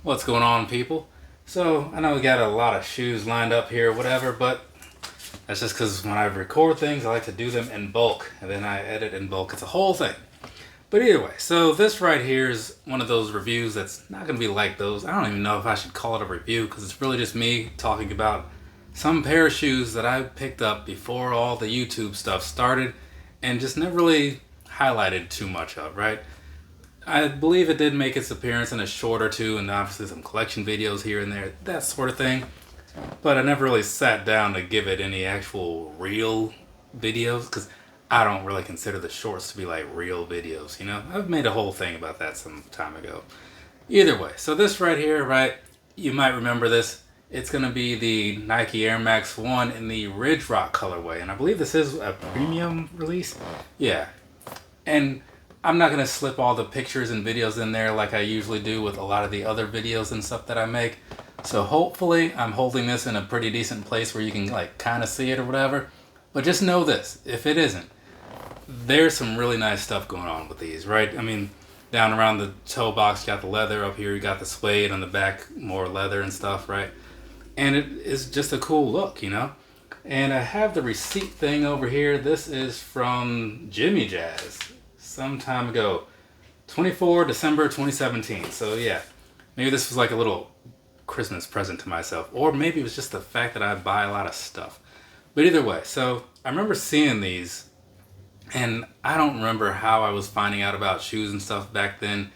What's going on, people? So I know we got a lot of shoes lined up here, whatever, but that's just because when I record things, I like to do them in bulk, and then I edit in bulk. It's a whole thing. But either way, so this right here is one of those reviews that's not going to be like those. I don't even know if I should call it a review, because it's really just me talking about some pair of shoes that I picked up before all the YouTube stuff started and just never really highlighted too much of, right? I believe it did make its appearance in a short or two, and obviously some collection videos here and there, that sort of thing. But I never really sat down to give it any actual real videos, because I don't really consider the shorts to be like real videos, you know? I've made a whole thing about that some time ago. Either way, so this right here, right, you might remember this. It's going to be the Nike Air Max 1 in the Ridgerock colorway, and I believe this is a premium release. Yeah, and I'm not going to slip all the pictures and videos in there like I usually do with a lot of the other videos and stuff that I make. So hopefully I'm holding this in a pretty decent place where you can like kind of see it or whatever. But just know this, if it isn't, there's some really nice stuff going on with these, right? I mean, down around the toe box, you got the leather. Up here, you got the suede. On the back, more leather and stuff, right? And it is just a cool look, you know? And I have the receipt thing over here. This is from Jimmy Jazz some time ago, 24 December 2017. So yeah, maybe this was like a little Christmas present to myself, or maybe it was just the fact that I buy a lot of stuff. But either way, so I remember seeing these, and I don't remember how I was finding out about shoes and stuff back then.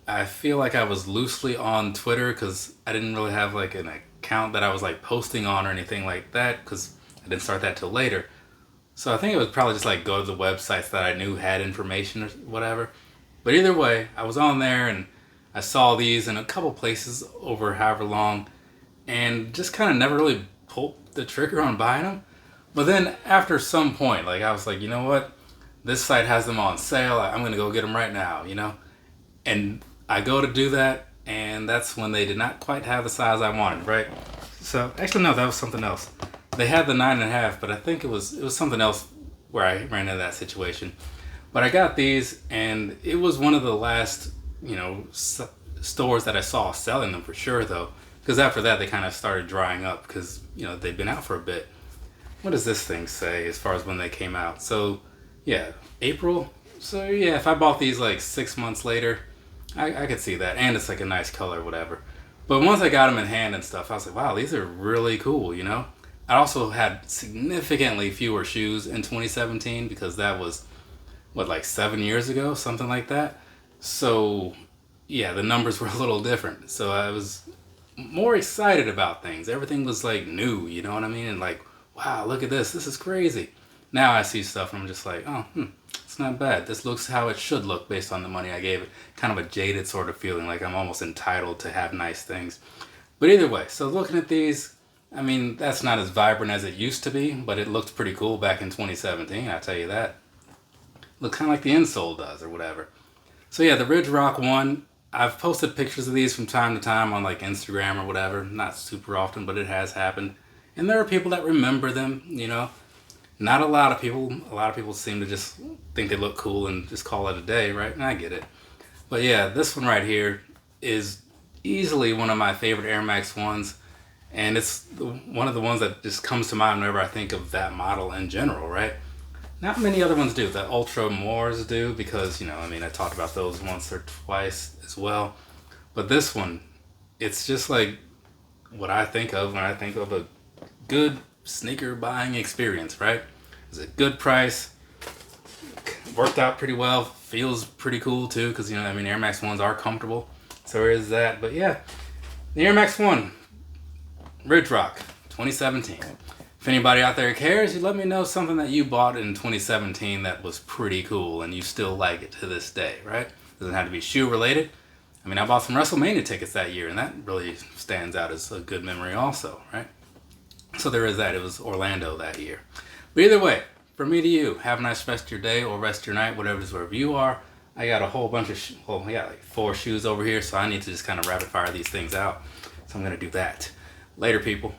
I feel like I was loosely on Twitter because I didn't really have like an account that I was like posting on or anything like that, because I didn't start that till later. So I think it was probably just like go to the websites that I knew had information or whatever. But either way, I was on there and I saw these in a couple places over however long, and just kind of never really pulled the trigger on buying them. But then after some point, like I was like, you know what? This site has them on sale. I'm going to go get them right now, you know? And I go to do that, and that's when they did not quite have the size I wanted, right? So actually, no, that was something else. They had the 9.5, but I think it was something else where I ran into that situation. But I got these, and it was one of the last, you know, stores that I saw selling them for sure, though. Because after that, they kind of started drying up because, you know, they've been out for a bit. What does this thing say as far as when they came out? So, yeah, April. So, yeah, if I bought these like 6 months later, I could see that. And it's like a nice color, whatever. But once I got them in hand and stuff, I was like, wow, these are really cool, you know? I also had significantly fewer shoes in 2017 because that was, what, like 7 years ago? Something like that. So, yeah, the numbers were a little different. So I was more excited about things. Everything was like new, you know what I mean? And like, wow, look at this. This is crazy. Now I see stuff and I'm just like, oh, it's not bad. This looks how it should look based on the money I gave it. Kind of a jaded sort of feeling, like I'm almost entitled to have nice things. But either way, so looking at these, I mean, that's not as vibrant as it used to be, but it looked pretty cool back in 2017, I'll tell you that. Look kind of like the insole does or whatever. So yeah, the Ridgerock one, I've posted pictures of these from time to time on like Instagram or whatever. Not super often, but it has happened. And there are people that remember them, you know. Not a lot of people. A lot of people seem to just think they look cool and just call it a day, right? And I get it. But yeah, this one right here is easily one of my favorite Air Max 1s. And it's one of the ones that just comes to mind whenever I think of that model in general, right? Not many other ones do. The Ultra Mores do because, you know, I mean, I talked about those once or twice as well. But this one, it's just like what I think of when I think of a good sneaker buying experience, right? It's a good price, worked out pretty well, feels pretty cool too, because, you know, I mean, Air Max 1s are comfortable. So there is that. But yeah, the Air Max 1. Ridgerock, 2017. If anybody out there cares, you let me know something that you bought in 2017 that was pretty cool and you still like it to this day, right? Doesn't have to be shoe related. I mean, I bought some WrestleMania tickets that year and that really stands out as a good memory also, right? So there is that. It was Orlando that year. But either way, from me to you, have a nice rest of your day or rest of your night, whatever it is wherever you are. I got a whole bunch of, I got like 4 shoes over here, so I need to just kind of rapid fire these things out. So I'm going to do that. Later, people.